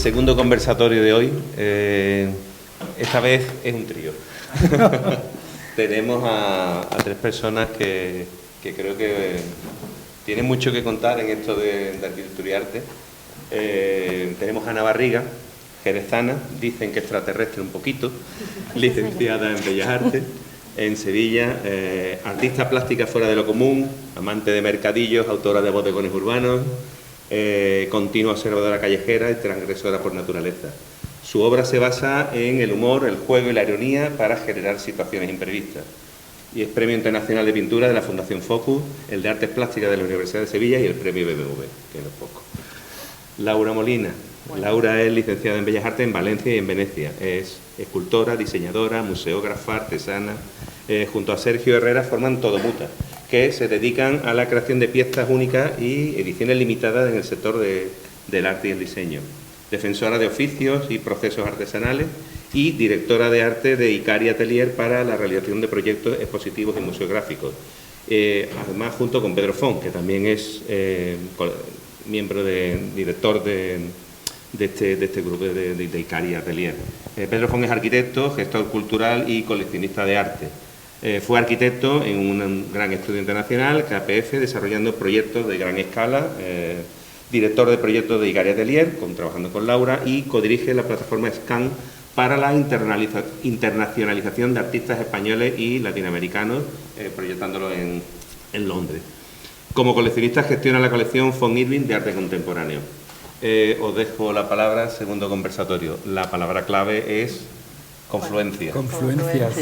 Segundo conversatorio de hoy, esta vez es un trío. Tenemos a tres personas que creo que tienen mucho que contar en esto de arquitectura y arte. Tenemos a Ana Barriga, jerezana, dicen que extraterrestre un poquito, licenciada en Bellas Artes, en Sevilla, artista plástica fuera de lo común, amante de mercadillos, autora de bodegones urbanos, continua observadora callejera y transgresora por naturaleza. Su obra se basa en el humor, el juego y la ironía para generar situaciones imprevistas. Y es Premio Internacional de Pintura de la Fundación Focus, el de Artes Plásticas de la Universidad de Sevilla y el Premio BBV, que no es poco. Laura Molina. Bueno. Laura es licenciada en Bellas Artes en Valencia y en Venecia. Es escultora, diseñadora, museógrafa, artesana. Junto a Sergio Herrera forman Todo Muta, que se dedican a la creación de piezas únicas y ediciones limitadas en el sector del arte y el diseño. Defensora de oficios y procesos artesanales y directora de arte de Icari Atelier para la realización de proyectos expositivos y museográficos. Además, junto con Pedro Font, que también es miembro director de este grupo de Icari Atelier. Pedro Font es arquitecto, gestor cultural y coleccionista de arte. Fue arquitecto en un gran estudio internacional, KPF, desarrollando proyectos de gran escala, director de proyectos de Icari Atelier, trabajando con Laura, y codirige la plataforma SCAN para la internacionalización de artistas españoles y latinoamericanos, proyectándolo en Londres. Como coleccionista gestiona la colección Font Irving de arte contemporáneo. Os dejo la palabra, segundo conversatorio. La palabra clave es confluencia. Confluencias.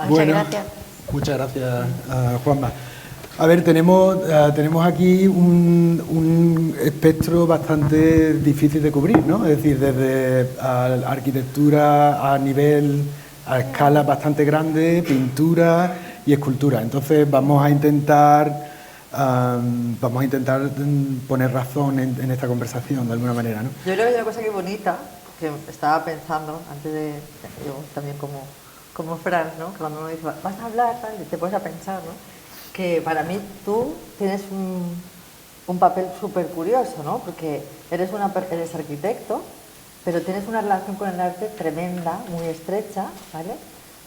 Bueno, gracias. Muchas gracias, Juanma. A ver, tenemos aquí un espectro bastante difícil de cubrir, ¿no? Es decir, desde arquitectura a escala bastante grande, pintura y escultura. Entonces vamos a intentar poner razón en esta conversación de alguna manera, ¿no? Yo creo que hay una cosa que bonita que estaba pensando antes de yo también como Fran, ¿no? Que cuando uno dice vas a hablar, tal, y te pones a pensar, ¿no? Que para mí tú tienes un papel súper curioso, ¿no? Porque eres arquitecto, pero tienes una relación con el arte tremenda, muy estrecha, ¿vale?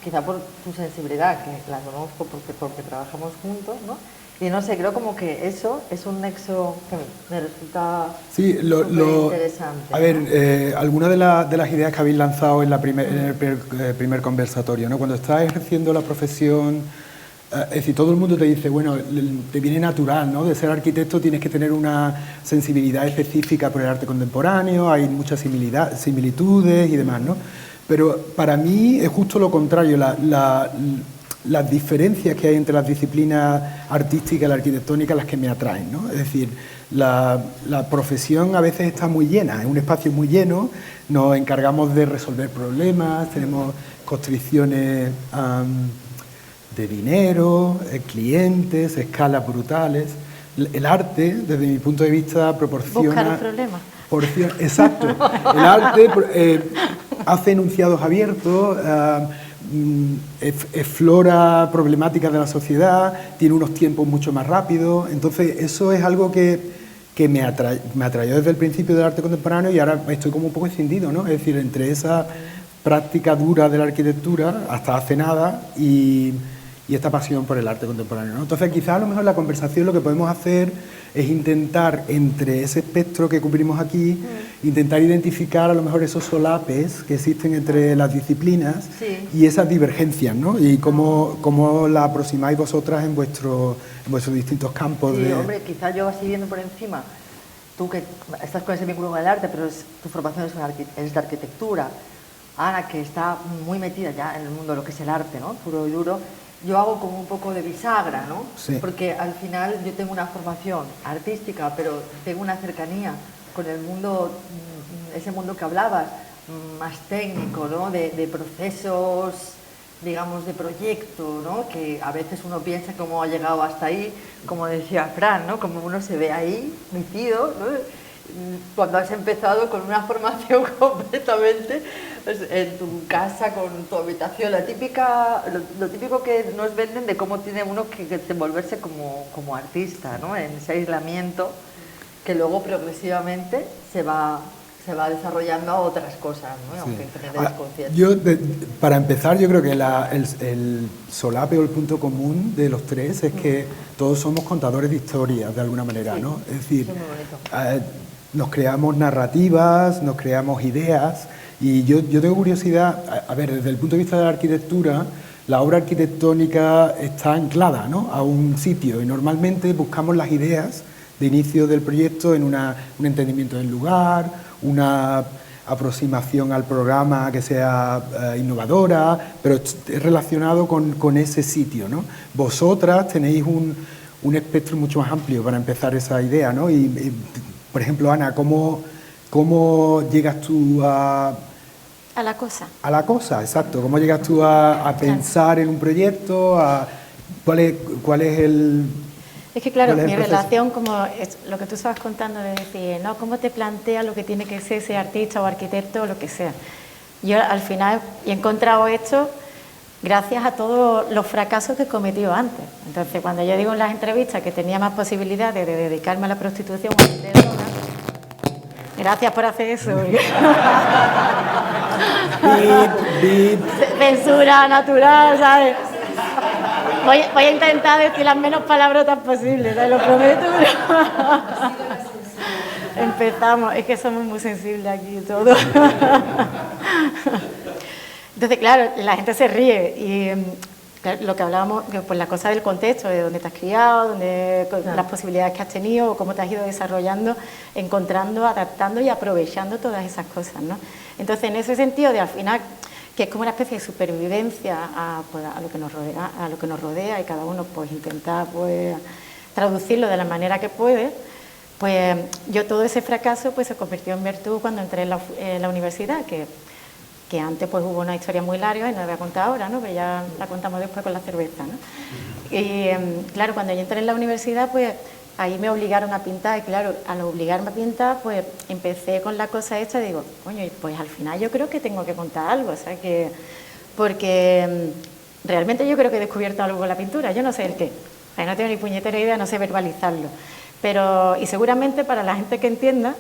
Quizá por tu sensibilidad, que la conozco porque trabajamos juntos, ¿no? Y no sé, creo como que eso es un nexo que me resulta interesante. A ver, algunas de las ideas que habéis lanzado en el primer conversatorio, ¿no? Cuando estás ejerciendo la profesión, es decir, todo el mundo te dice, bueno, te viene natural, ¿no? De ser arquitecto tienes que tener una sensibilidad específica por el arte contemporáneo, hay muchas similitudes y demás, ¿no? Pero para mí es justo lo contrario, las diferencias que hay entre las disciplinas artísticas y la arquitectónica las que me atraen, ¿no? Es decir, la profesión a veces está muy llena, es un espacio muy lleno, nos encargamos de resolver problemas, tenemos constricciones de dinero, clientes, escalas brutales. El arte, desde mi punto de vista, proporciona... Buscar los problemas. Exacto. El arte hace enunciados abiertos, explora problemáticas de la sociedad, tiene unos tiempos mucho más rápidos. Entonces, eso es algo que me atrayó desde el principio del arte contemporáneo y ahora estoy como un poco escindido, ¿no? Es decir, entre esa práctica dura de la arquitectura hasta hace nada y y esta pasión por el arte contemporáneo, ¿no? Entonces, quizás a lo mejor la conversación lo que podemos hacer es intentar, entre ese espectro que cubrimos aquí, intentar identificar a lo mejor esos solapes que existen entre las disciplinas y esas divergencias, ¿no? Y cómo la aproximáis vosotras en vuestros distintos campos. Sí, hombre, quizás yo así viendo por encima, tú que estás con ese vínculo con el arte, pero tu formación es de arquitectura, Ana, que está muy metida ya en el mundo de lo que es el arte, ¿no? Puro y duro. Yo hago como un poco de bisagra, ¿no? Sí. Porque al final yo tengo una formación artística, pero tengo una cercanía con el mundo, ese mundo que hablabas, más técnico, ¿no? De procesos, digamos, de proyecto, ¿no? Que a veces uno piensa cómo ha llegado hasta ahí, como decía Fran, ¿no? Como uno se ve ahí, metido, ¿no? Cuando has empezado con una formación completamente pues, en tu casa, con tu habitación, lo típico que nos venden de cómo tiene uno que desenvolverse como artista, ¿no? En ese aislamiento que luego progresivamente se va desarrollando a otras cosas, ¿no? Aunque te des conciencia. Para empezar, yo creo que el solape o el punto común de los tres es que todos somos contadores de historias, de alguna manera, ¿no? Es decir, nos creamos narrativas, nos creamos ideas, y yo tengo curiosidad, a ver, desde el punto de vista de la arquitectura, la obra arquitectónica está anclada, ¿no?, a un sitio, y normalmente buscamos las ideas de inicio del proyecto en un entendimiento del lugar, una aproximación al programa que sea innovadora, pero es relacionado con ese sitio, ¿no? Vosotras tenéis un espectro mucho más amplio para empezar esa idea, ¿no? Y por ejemplo, Ana, ¿cómo llegas tú a la cosa? A la cosa, exacto. ¿Cómo llegas tú a pensar en un proyecto? ¿Cuál es el...? Es que claro, mi relación, como es lo que tú estabas contando, de decir, ¿no? ¿Cómo te planteas lo que tiene que ser ese artista o arquitecto o lo que sea? Yo al final he encontrado esto gracias a todos los fracasos que he cometido antes. Entonces, cuando yo digo en las entrevistas que tenía más posibilidades de dedicarme a la prostitución o a vender drogas, gracias por hacer eso. Censura natural, ¿sabes? Voy a intentar decir las menos palabrotas posibles, te lo prometo. Empezamos, es que somos muy sensibles aquí todos. Entonces, claro, la gente se ríe y lo que hablábamos, pues la cosa del contexto, de dónde te has criado, las posibilidades que has tenido, o cómo te has ido desarrollando, encontrando, adaptando y aprovechando todas esas cosas, ¿no? Entonces, en ese sentido, de al final, que es como una especie de supervivencia a lo que nos rodea, y cada uno pues intenta pues traducirlo de la manera que puede, pues yo todo ese fracaso pues se convirtió en virtud cuando entré en la universidad, que antes pues hubo una historia muy larga y no la voy a contar ahora, ¿no? Pero ya la contamos después con la cerveza, ¿no? Y claro, cuando yo entré en la universidad, pues ahí me obligaron a pintar, y claro, al obligarme a pintar, pues empecé con la cosa esta y digo, coño, pues al final yo creo que tengo que contar algo, o sea, porque realmente yo creo que he descubierto algo con la pintura, yo no sé el qué, o sea, no tengo ni puñetera idea, no sé verbalizarlo, pero, y seguramente para la gente que entienda,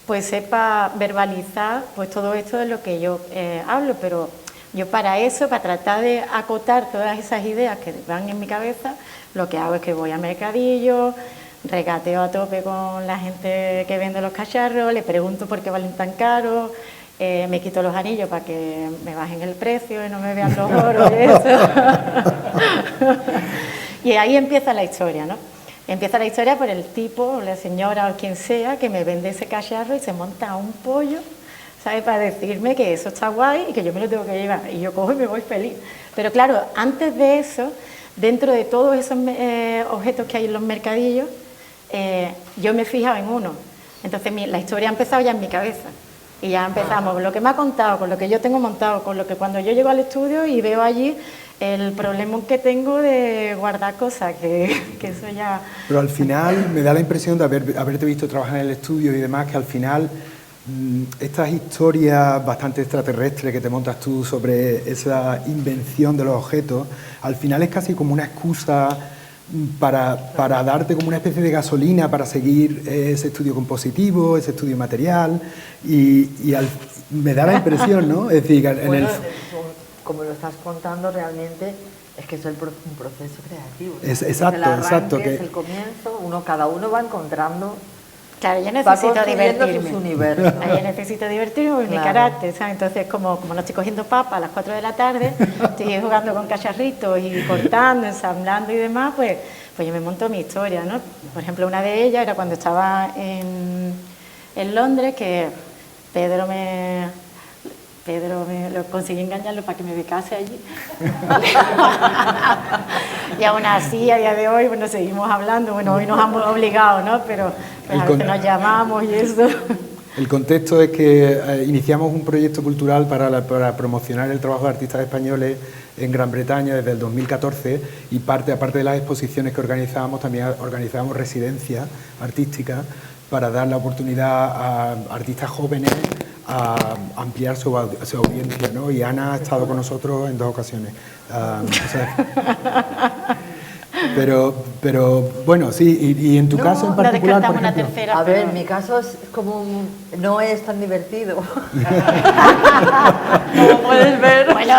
pues sepa verbalizar pues todo esto de lo que yo hablo, pero yo para eso, para tratar de acotar todas esas ideas que van en mi cabeza, lo que hago es que voy a mercadillo, regateo a tope con la gente que vende los cacharros, le pregunto por qué valen tan caros, me quito los anillos para que me bajen el precio y no me vean los oros y eso. Y ahí empieza la historia, ¿no? Empieza la historia por el tipo, la señora o quien sea, que me vende ese cacharro y se monta un pollo, ¿sabes? Para decirme que eso está guay y que yo me lo tengo que llevar. Y yo cojo y me voy feliz. Pero claro, antes de eso, dentro de todos esos objetos que hay en los mercadillos, yo me he fijado en uno. Entonces la historia ha empezado ya en mi cabeza. Y ya empezamos con lo que me ha contado, con lo que yo tengo montado, con lo que cuando yo llego al estudio y veo allí el problema que tengo de guardar cosas, que eso ya... Pero al final me da la impresión de haberte visto trabajar en el estudio y demás, que al final estas historias bastante extraterrestres que te montas tú sobre esa invención de los objetos, al final es casi como una excusa para darte como una especie de gasolina para seguir ese estudio compositivo, ese estudio material, y me da la impresión, ¿no? Es decir, como lo estás contando realmente, es que es un proceso creativo. Exacto, el arranque, exacto. Es el comienzo, cada uno va encontrando... Claro, yo Va necesito construyendo sus divertirme. universos, ¿no? Yo necesito divertirme por mi Claro. carácter, ¿sabes? Entonces, como no estoy cogiendo papa a las 4 de la tarde, estoy jugando con cacharritos y cortando, ensamblando y demás, pues yo me monto mi historia, ¿no? Por ejemplo, una de ellas era cuando estaba en Londres, que Pedro me lo conseguí engañarlo para que me becase allí. Y aún así, a día de hoy, bueno, seguimos hablando, bueno, hoy nos hemos obligado, ¿no? Pero pues, a veces nos llamamos y eso. El contexto es que iniciamos un proyecto cultural para promocionar el trabajo de artistas españoles en Gran Bretaña desde el 2014 y aparte de las exposiciones que organizábamos, también organizábamos residencias artísticas para dar la oportunidad a artistas jóvenes a ampliar su audiencia, ¿no? Y Ana ha estado con nosotros en 2 ocasiones. Pero bueno, sí, y en tu caso en particular, por ejemplo... tercera, A ver, en mi caso es como no es tan divertido. Como puedes ver. Bueno,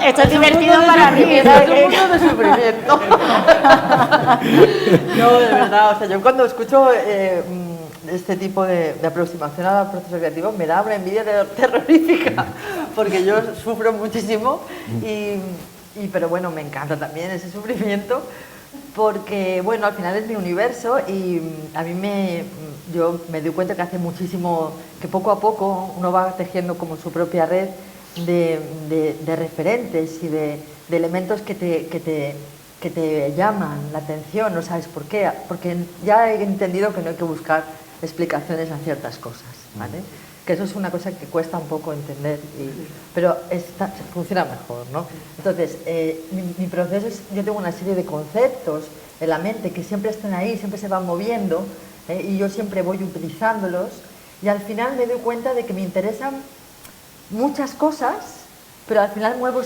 esto es divertido para mí. Es un mundo de sufrimiento. No, de verdad, o sea, yo cuando escucho este tipo de aproximación al proceso creativo me da una envidia terrorífica, porque yo sufro muchísimo, pero bueno, me encanta también ese sufrimiento, porque bueno, al final es mi universo y a mí yo me doy cuenta que hace muchísimo, que poco a poco uno va tejiendo como su propia red de referentes y de elementos que te llaman la atención, no sabes por qué, porque ya he entendido que no hay que buscar explicaciones a ciertas cosas, ¿vale? Que eso es una cosa que cuesta un poco entender, pero funciona mejor, ¿no? Entonces, mi proceso es, yo tengo una serie de conceptos en la mente que siempre están ahí, siempre se van moviendo, y yo siempre voy utilizándolos, y al final me doy cuenta de que me interesan muchas cosas, pero al final muevo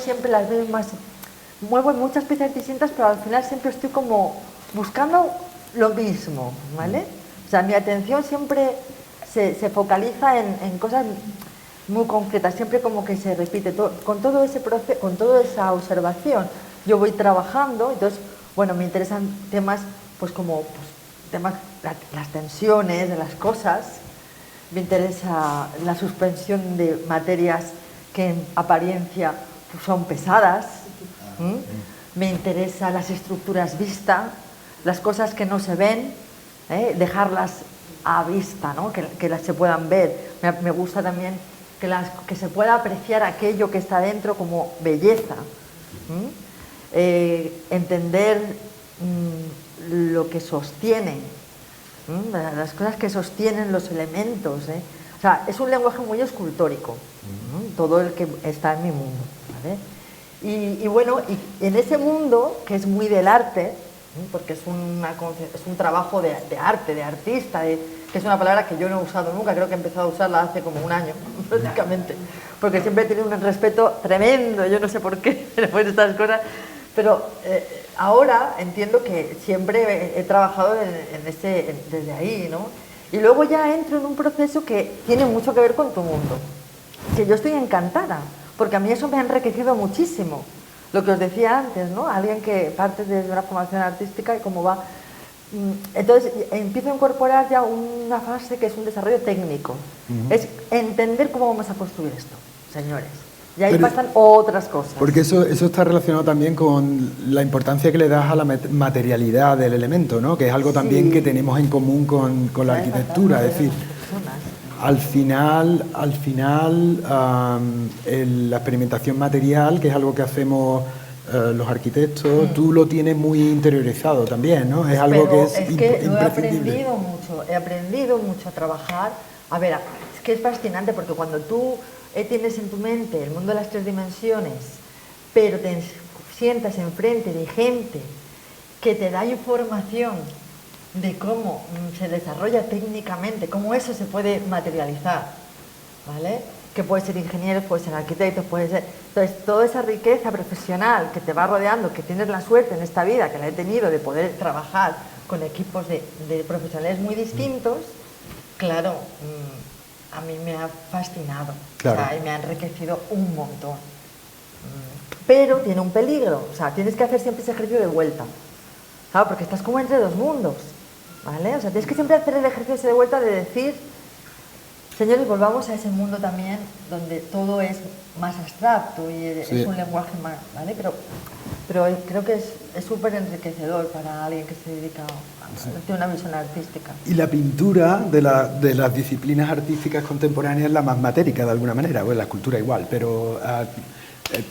en muchas piezas distintas, pero al final siempre estoy como buscando lo mismo, ¿vale? O sea, mi atención siempre se focaliza en cosas muy concretas, siempre como que se repite, con todo ese proceso, con toda esa observación, yo voy trabajando, entonces, bueno, me interesan temas, temas, las tensiones de las cosas, me interesa la suspensión de materias que en apariencia son pesadas, me interesan las estructuras vista, las cosas que no se ven, dejarlas a vista, ¿no? que las se puedan ver. Me gusta también que se pueda apreciar aquello que está dentro como belleza, entender lo que sostiene, las cosas que sostienen los elementos, O sea, es un lenguaje muy escultórico, todo el que está en mi mundo, ¿vale? Y bueno, y en ese mundo, que es muy del arte, porque es un trabajo de arte, de artista, que es una palabra que yo no he usado nunca, creo que he empezado a usarla hace como un año, prácticamente, porque siempre he tenido un respeto tremendo, yo no sé por qué, por estas cosas, ahora entiendo que siempre he trabajado desde ahí, ¿no? Y luego ya entro en un proceso que tiene mucho que ver con tu mundo, que yo estoy encantada, porque a mí eso me ha enriquecido muchísimo. Lo que os decía antes, ¿no? Alguien que parte desde una formación artística y cómo va. Entonces empiezo a incorporar ya una fase que es un desarrollo técnico. Es entender cómo vamos a construir esto, señores. Y ahí pasan otras cosas. Porque eso está relacionado también con la importancia que le das a la materialidad del elemento, ¿no? Que es algo también que tenemos en común con la arquitectura. Es decir, al final la experimentación material, que es algo que hacemos los arquitectos, tú lo tienes muy interiorizado también, ¿no? Es algo que es que lo imprescindible. he aprendido mucho a trabajar. A ver, es que es fascinante porque cuando tú tienes en tu mente el mundo de las 3 dimensiones, pero te sientas enfrente de gente que te da información de cómo se desarrolla técnicamente, cómo eso se puede materializar, ¿vale? Que puede ser ingeniero, puede ser arquitecto, puede ser... Entonces, toda esa riqueza profesional que te va rodeando, que tienes la suerte en esta vida, que la he tenido, de poder trabajar con equipos de profesionales muy distintos, claro, a mí me ha fascinado, Claro. o sea, y me ha enriquecido un montón. Pero tiene un peligro, o sea, tienes que hacer siempre ese ejercicio de vuelta, claro, porque estás como entre dos mundos, ¿vale? O sea, tienes que siempre hacer el ejercicio ese de vuelta de decir, señores, volvamos a ese mundo también donde todo es más abstracto y Sí. es un lenguaje más, ¿vale? Pero creo que es súper enriquecedor para alguien que se dedica tiene una visión artística. Y la pintura de las disciplinas artísticas contemporáneas es la más matérica de alguna manera, bueno, la escultura igual, pero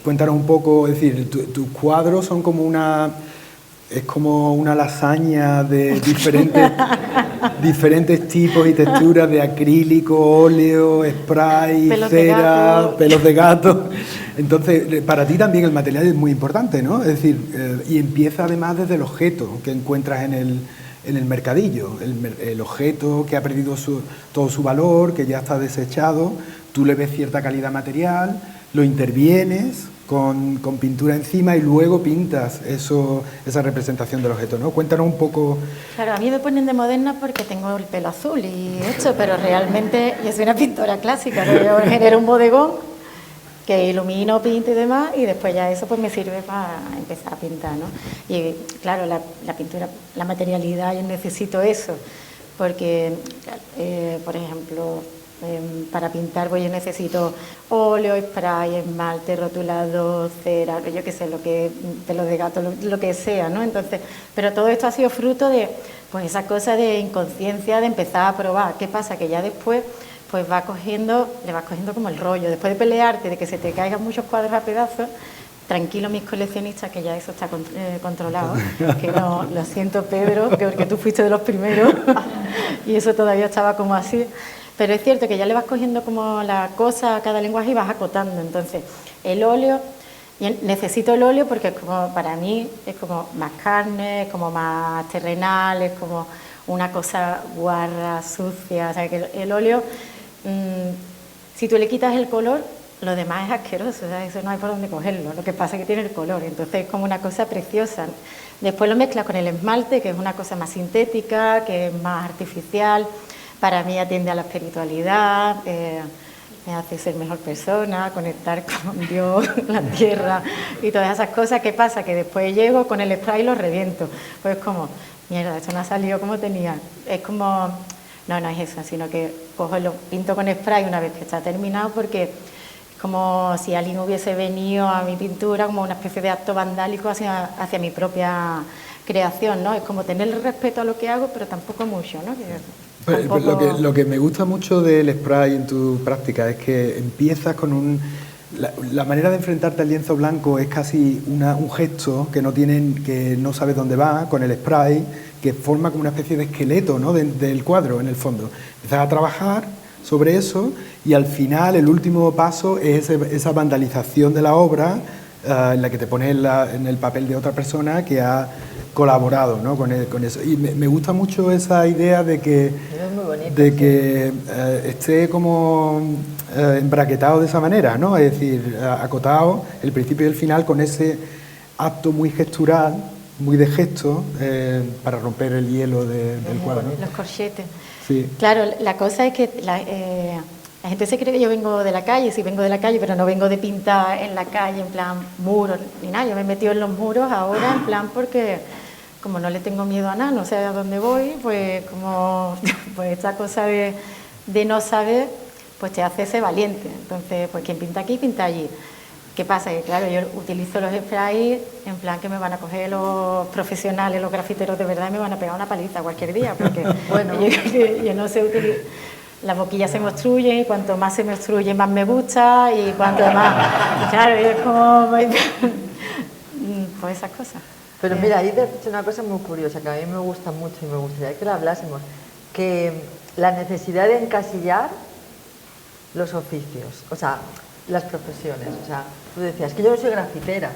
cuéntanos un poco, es decir, tus cuadros son como es como una lasaña de diferentes tipos y texturas de acrílico, óleo, spray, Pelos de cera, gato. pelos de gato. Entonces, para ti también el material es muy importante, ¿no? Es decir, y empieza además desde el objeto que encuentras en el mercadillo, el objeto que ha perdido todo su valor, que ya está desechado, tú le ves cierta calidad material, lo intervienes con pintura encima y luego pintas esa representación del objeto, ¿no? Cuéntanos un poco. Claro, a mí me ponen de moderna porque tengo el pelo azul y esto, pero realmente yo soy una pintora clásica, yo genero un bodegón que ilumino, pinto y demás, y después ya eso pues me sirve para empezar a pintar, ¿no? Y claro, la pintura, la materialidad, yo necesito eso, porque, por ejemplo, para pintar pues yo necesito óleo, spray, esmalte, rotulador, cera, yo qué sé, pelos de gato, lo que sea, ¿no? Entonces, pero todo esto ha sido fruto de pues esa cosa de inconsciencia, de empezar a probar. ¿Qué pasa? Que ya después pues le vas cogiendo como el rollo. Después de pelearte, de que se te caigan muchos cuadros a pedazos, tranquilo mis coleccionistas, que ya eso está controlado, que no, lo siento Pedro, porque tú fuiste de los primeros y eso todavía estaba como así. Pero es cierto que ya le vas cogiendo como la cosa a cada lenguaje y vas acotando. Entonces, el óleo, yo necesito el óleo porque es como, para mí es como más carne, es como más terrenal, es como una cosa guarra, sucia. O sea, que el óleo, si tú le quitas el color, lo demás es asqueroso, o sea, eso no hay por dónde cogerlo. Lo que pasa es que tiene el color, entonces es como una cosa preciosa. Después lo mezclas con el esmalte, que es una cosa más sintética, que es más artificial. Para mí atiende a la espiritualidad, me hace ser mejor persona, conectar con Dios, la tierra y todas esas cosas. ¿Qué pasa? Que después llego con el spray y lo reviento. Pues como, mierda, esto no ha salido como tenía. Es como, no es eso, sino que cojo lo pinto con spray una vez que está terminado, porque es como si alguien hubiese venido a mi pintura como una especie de acto vandálico hacia mi propia creación, ¿no? Es como tener respeto a lo que hago, pero tampoco mucho, ¿no? Lo que me gusta mucho del spray en tu práctica es que empiezas con la manera de enfrentarte al lienzo blanco es casi un gesto que no sabes dónde va, con el spray, que forma como una especie de esqueleto, ¿no? del cuadro en el fondo. Empiezas a trabajar sobre eso y al final el último paso es esa vandalización de la obra en la que te pones en el papel de otra persona que ha colaborado, ¿no? con eso. Y me gusta mucho esa idea de que, Es muy bonito, que esté como embraquetado de esa manera, ¿no? Es decir, acotado el principio y el final con ese acto muy gestural, muy de gesto, para romper el hielo del cuadro, ¿no? Los corchetes. Sí. Claro, la cosa es que la gente se cree que yo vengo de la calle, sí vengo de la calle, pero no vengo de pintar en la calle, en plan muros, ni nada. Yo me he metido en los muros ahora, en plan porque como no le tengo miedo a nada, no sé a dónde voy, pues como pues esta cosa de no saber, pues te hace ser valiente. Entonces, pues quien pinta aquí, pinta allí. ¿Qué pasa? Que claro, yo utilizo los sprays en plan que me van a coger los profesionales, los grafiteros de verdad y me van a pegar una paliza cualquier día, porque bueno, yo no sé utilizar. Las boquillas se me obstruyen y cuanto más se me obstruye más me gusta y cuanto más... Claro, es como... pues esas cosas. Pero mira, ahí te has dicho una cosa muy curiosa que a mí me gusta mucho y me gustaría que la hablásemos, que la necesidad de encasillar los oficios, o sea, las profesiones. O sea, tú decías que yo no soy grafitera,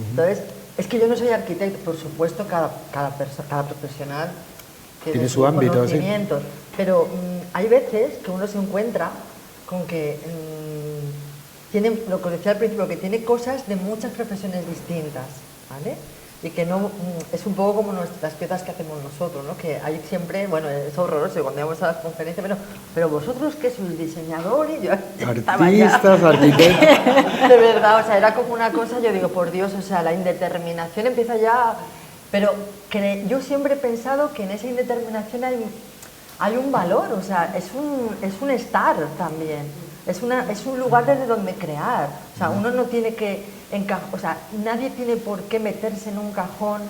entonces es que yo no soy arquitecto. Por supuesto, cada profesional tiene su ámbito, conocimiento, sí. Pero hay veces que uno se encuentra con que tiene, lo que decía al principio, que tiene cosas de muchas profesiones distintas, ¿vale? y que no es un poco como las piezas que hacemos nosotros, ¿no? Que hay siempre, bueno, es horroroso cuando vamos a las conferencias, pero vosotros que sois diseñadores, yo estaba ya. Artistas, arquitectos. De verdad, o sea, era como una cosa, yo digo, por Dios, o sea, la indeterminación empieza ya, pero yo siempre he pensado que en esa indeterminación hay un valor, o sea, es un estar también, es un lugar desde donde crear, o sea, uno no tiene que o sea, nadie tiene por qué meterse en un cajón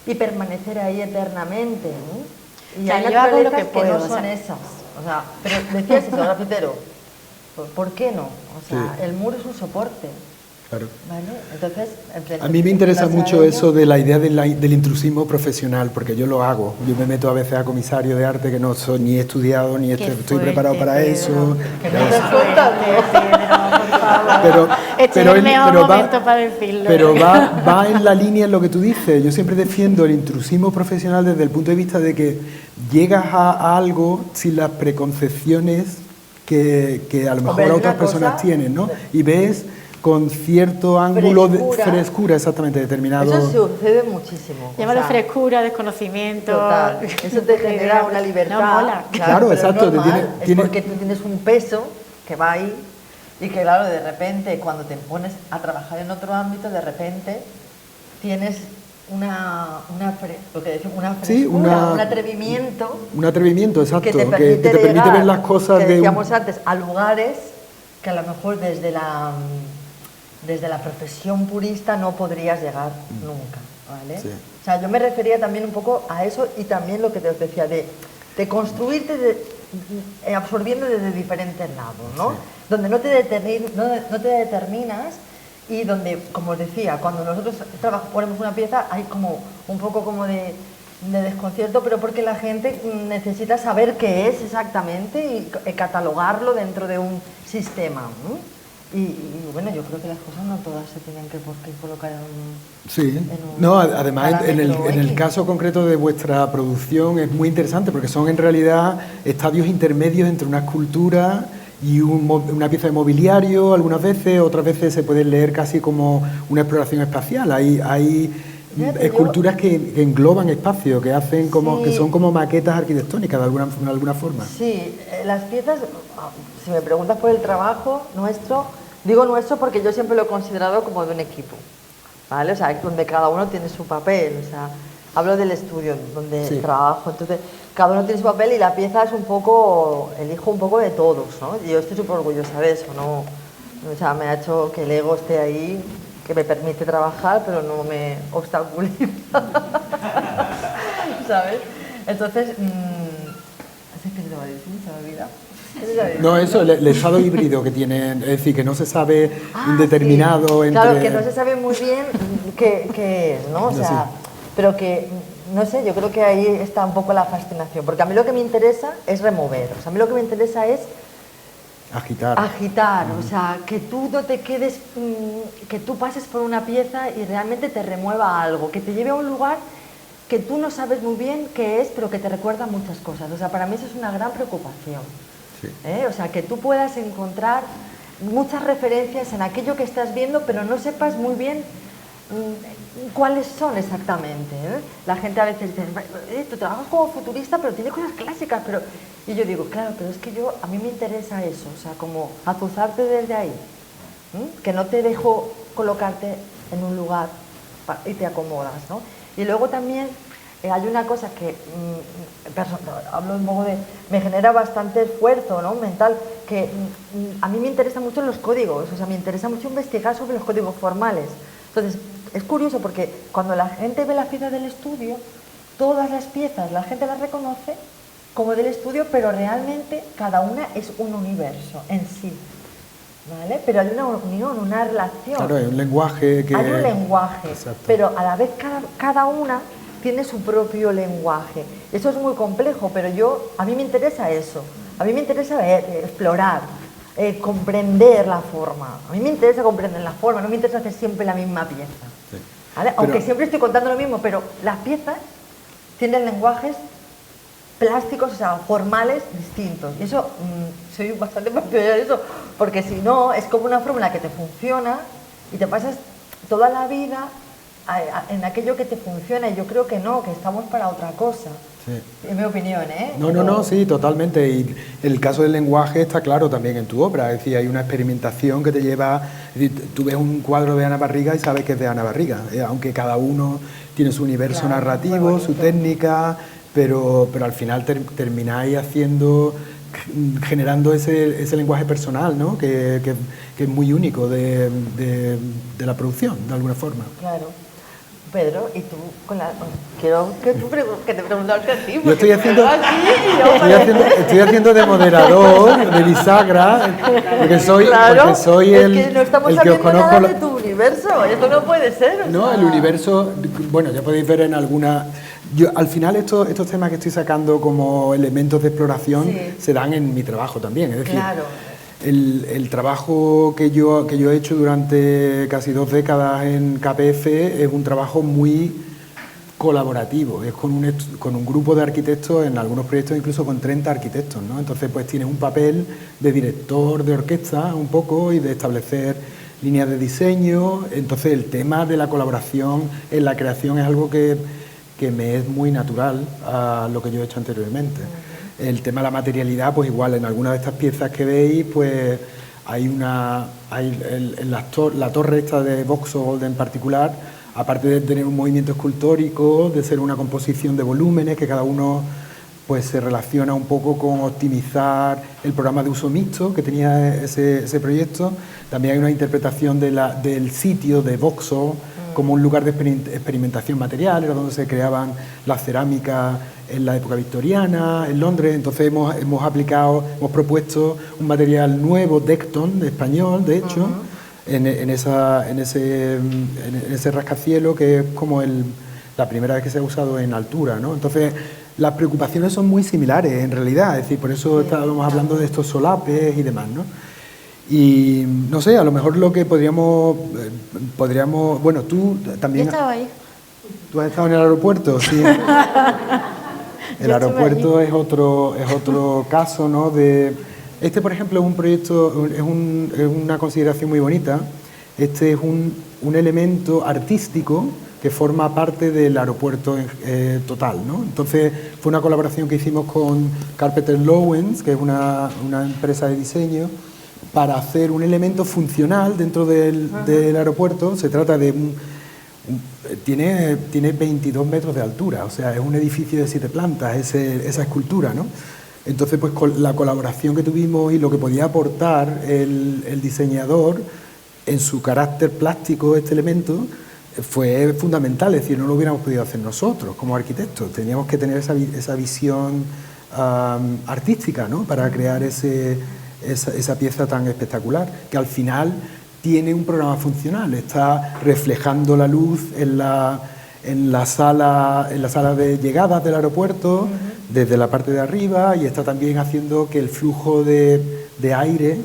y permanecer ahí eternamente, ¿no? Y o sea, hay yo hago lo naturalezas que puedo, no son esas, o sea, pero decías eso, grafitero, ¿por qué no? O sea, Sí. el muro es un soporte. Claro. ¿Vale? Entonces, A mí me interesa mucho eso de la idea del intrusismo profesional, porque yo lo hago. Yo me meto a veces a comisario de arte que no soy ni he estudiado, ni estoy preparado para eso. Que no te Pero, Este es el mejor momento para decirlo. pero va en la línea en lo que tú dices. Yo siempre defiendo el intrusismo profesional desde el punto de vista de que llegas a algo sin las preconcepciones que a lo mejor otras personas tienen, ¿no? Y ves con cierto ángulo de frescura exactamente determinado. Eso sucede muchísimo. Llámalo frescura, desconocimiento. Total. Eso te genera una libertad. No, mola. Claro, exacto. Es porque tú tienes un peso que va ahí y que, claro, de repente, cuando te pones a trabajar en otro ámbito, de repente tienes lo que decimos, una frescura, un atrevimiento. Un atrevimiento, exacto. Que te permite ver las cosas que decíamos antes, a lugares que a lo mejor desde la profesión purista no podrías llegar nunca, ¿vale? Sí. O sea, yo me refería también un poco a eso y también lo que te decía de construirte absorbiendo desde diferentes lados, ¿no? Sí. Donde no te determinas y donde, como os decía, cuando nosotros ponemos una pieza hay como un poco como de desconcierto, pero porque la gente necesita saber qué es exactamente y catalogarlo dentro de un sistema, ¿no? Y bueno, yo creo que las cosas no todas se tienen que colocar en un... Sí, no, además en el caso concreto de vuestra producción es muy interesante porque son en realidad estadios intermedios entre una escultura y una pieza de mobiliario algunas veces, otras veces se puede leer casi como una exploración espacial. Hay esculturas que engloban espacio, que hacen como que son como maquetas arquitectónicas de alguna forma. Sí, las piezas, si me preguntas por el trabajo nuestro, digo nuestro porque yo siempre lo he considerado como de un equipo, ¿vale? O sea, donde cada uno tiene su papel, o sea, hablo del estudio donde trabajo, entonces cada uno tiene su papel y la pieza es un poco, elijo un poco de todos, ¿no? Y yo estoy súper orgullosa de eso, ¿no? O sea, me ha hecho que el ego esté ahí, que me permite trabajar, pero no me obstaculiza, ¿sabes? Entonces, ¿qué te va a decir? Se me olvida. No, eso, el estado híbrido que tiene, es decir, que no se sabe indeterminado sí. entre... Claro, que no se sabe muy bien qué es, ¿no? O sea, pero que, no sé, yo creo que ahí está un poco la fascinación, porque a mí lo que me interesa es remover, o sea, a mí lo que me interesa es agitar, o sea, que tú no te quedes, que tú pases por una pieza y realmente te remueva algo, que te lleve a un lugar que tú no sabes muy bien qué es, pero que te recuerda muchas cosas, o sea, para mí eso es una gran preocupación. Sí. O sea, que tú puedas encontrar muchas referencias en aquello que estás viendo, pero no sepas muy bien cuáles son exactamente. La gente a veces dice, tú trabajas como futurista, pero tiene cosas clásicas, pero... Y yo digo, claro, pero es que a mí me interesa eso, o sea, como azuzarte desde ahí, que no te dejo colocarte en un lugar y te acomodas, ¿no? Y luego también... hay una cosa que, hablo un poco de, me genera bastante esfuerzo, ¿no? Mental, que a mí me interesan mucho los códigos, o sea, me interesa mucho investigar sobre los códigos formales. Entonces, es curioso porque cuando la gente ve las piezas del estudio, todas las piezas la gente las reconoce como del estudio, pero realmente cada una es un universo en sí, ¿vale? Pero hay una unión, una relación. Claro, hay un lenguaje que... Hay un lenguaje, exacto. Pero a la vez cada una tiene su propio lenguaje. Eso es muy complejo, pero a mí me interesa eso. A mí me interesa explorar, comprender la forma. A mí me interesa comprender la forma, no me interesa hacer siempre la misma pieza. Sí. ¿Vale? Aunque siempre estoy contando lo mismo, pero las piezas tienen lenguajes plásticos, o sea, formales distintos. Y eso, soy bastante partidaria de eso, porque si no, es como una fórmula que te funciona y te pasas toda la vida en aquello que te funciona, y yo creo que no, que estamos para otra cosa. Sí. En mi opinión, ¿eh? No, sí, totalmente. Y el caso del lenguaje está claro también en tu obra. Es decir, hay una experimentación que te lleva... Es decir, tú ves un cuadro de Ana Barriga y sabes que es de Ana Barriga, aunque cada uno tiene su universo narrativo, su técnica, pero al final termináis generando ese lenguaje personal, ¿no? que es muy único de la producción, de alguna forma. Claro. Pedro, y tú, quiero que te preguntarte a ti. Yo estoy haciendo de moderador, de bisagra, porque soy es que no estamos sabiendo nada de tu universo, esto no puede ser. No, el universo, bueno, ya podéis ver en alguna... al final estos temas que estoy sacando como elementos de exploración se dan en mi trabajo también, es decir... Claro. El trabajo que yo he hecho durante casi 2 décadas en KPF es un trabajo muy colaborativo, es con un grupo de arquitectos, en algunos proyectos incluso con 30 arquitectos, ¿no? Entonces pues tienes un papel de director de orquesta un poco y de establecer líneas de diseño. Entonces el tema de la colaboración en la creación es algo que me es muy natural a lo que yo he hecho anteriormente. El tema de la materialidad, pues igual en algunas de estas piezas que veis, pues hay la torre esta de Vauxhall en particular, aparte de tener un movimiento escultórico, de ser una composición de volúmenes que cada uno pues se relaciona un poco con optimizar el programa de uso mixto que tenía ese proyecto. También hay una interpretación del sitio de Vauxhall como un lugar de experimentación material, era donde se creaban las cerámicas en la época victoriana, en Londres. Entonces hemos propuesto un material nuevo, Decton, de español, de hecho, en ese rascacielos que es como la primera vez que se ha usado en altura, ¿no? Entonces las preocupaciones son muy similares en realidad, es decir, por eso estábamos hablando de estos solapes y demás, ¿no? Y no sé, a lo mejor lo que podríamos bueno, tú también... Yo estaba ahí. ¿Tú has estado en el aeropuerto? Sí. El aeropuerto es otro caso, ¿no? Este, por ejemplo, es un proyecto, es una consideración muy bonita. Este es un elemento artístico que forma parte del aeropuerto total, ¿no? Entonces, fue una colaboración que hicimos con Carpenter Lowens, que es una empresa de diseño, para hacer un elemento funcional dentro del aeropuerto. Se trata de tiene 22 metros de altura, o sea, es un edificio de 7 plantas, esa escultura, ¿no? Entonces, pues con la colaboración que tuvimos y lo que podía aportar el diseñador en su carácter plástico, este elemento, fue fundamental. Es decir, no lo hubiéramos podido hacer nosotros como arquitectos, teníamos que tener esa visión artística, ¿no? Para crear esa pieza tan espectacular, que al final tiene un programa funcional, está reflejando la luz en la sala de llegadas del aeropuerto, desde la parte de arriba, y está también haciendo que el flujo de aire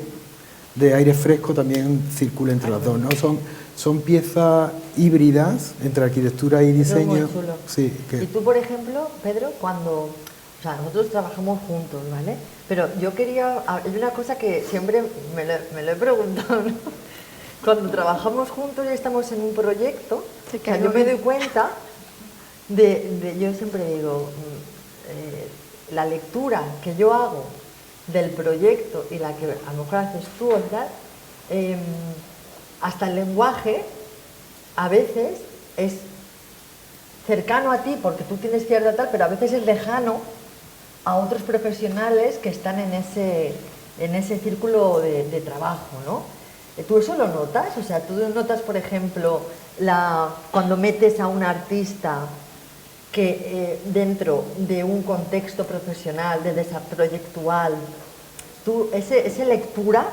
fresco también circule entre las dos, ¿no? Son piezas híbridas entre arquitectura y diseño. Eso es muy chulo. Sí, Y tú, por ejemplo, Pedro, o sea, nosotros trabajamos juntos, ¿vale? Pero yo quería... Hay una cosa que siempre me lo he preguntado, ¿no? Cuando trabajamos juntos y estamos en un proyecto, o sea, yo me doy cuenta yo siempre digo, la lectura que yo hago del proyecto y la que a lo mejor haces tú, ¿verdad? Hasta el lenguaje, a veces es cercano a ti porque tú tienes cierta tal, pero a veces es lejano a otros profesionales que están en ese círculo de trabajo, ¿no? ¿Tú eso lo notas? O sea, ¿tú notas, por ejemplo, cuando metes a un artista que dentro de un contexto profesional, proyectual, esa lectura,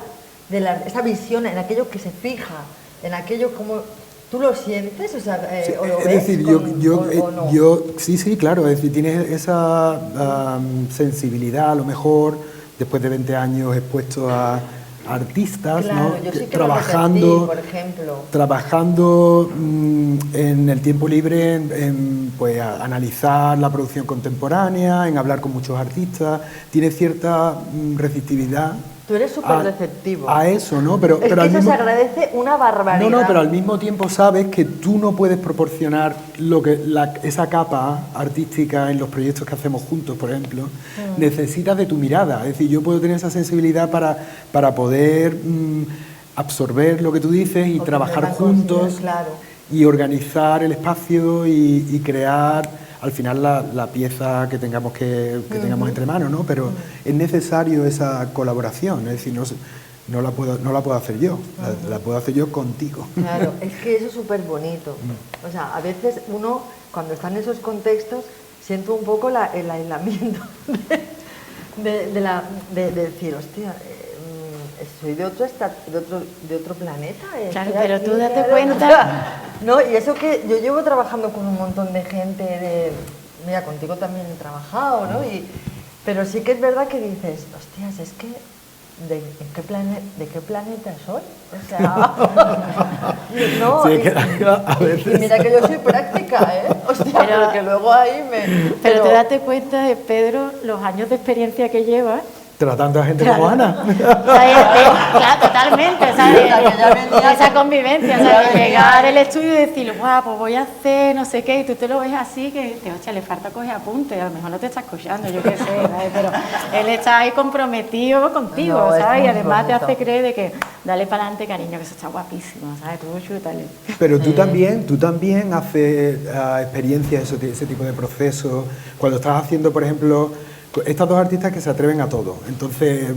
esa visión en aquello que se fija, en aquello como... ¿Tú lo sientes? O sea, sí, ¿o lo es ves? decir, ¿O no? Sí, claro, es decir, tienes esa sensibilidad, a lo mejor, después de 20 años expuesto a artistas, claro, ¿no? Yo sí que trabajando, por ejemplo. Trabajando en el tiempo libre pues, a analizar la producción contemporánea, en hablar con muchos artistas, tiene cierta receptividad Tú eres súper receptivo. A eso, ¿no? Pero Es que al eso mismo... se agradece una barbaridad. No, pero al mismo tiempo sabes que tú no puedes proporcionar esa capa artística en los proyectos que hacemos juntos, por ejemplo. Necesitas de tu mirada. Es decir, yo puedo tener esa sensibilidad para poder absorber lo que tú dices y trabajar juntos, claro, y organizar el espacio y crear al final la pieza que tengamos tengamos entre manos, ¿no? Pero es necesario esa colaboración, es decir, no la puedo hacer yo, la puedo hacer yo contigo. Claro, es que eso es súper bonito. O sea, a veces uno, cuando está en esos contextos, siente un poco el aislamiento de decir, hostia, soy de otro planeta. Claro, pero tú date cuenta. No, y eso que yo llevo trabajando con un montón de gente mira, contigo también he trabajado, ¿no? Pero sí que es verdad que dices, hostias, es que ¿de qué planeta soy? O sea, no, sí, y mira que yo soy práctica, ¿eh? Hostia, pero que luego ahí Pero te date cuenta, Pedro, los años de experiencia que llevas. Tratando a gente como Ana. Claro, totalmente, ¿sabes? Esa convivencia, ¿sabes? Llegar al estudio y decir, guau, pues voy a hacer no sé qué, y tú te lo ves así, que hostia, le falta coger apuntes, a lo mejor no te está escuchando, yo qué sé, ¿sabes? Pero él está ahí comprometido contigo, ¿sabes? Y además te hace creer de que dale para adelante, cariño, que eso está guapísimo, ¿sabes? Tú chútale. Pero tú también haces experiencias, ese tipo de procesos, cuando estás haciendo, por ejemplo, estas dos artistas que se atreven a todo. Entonces,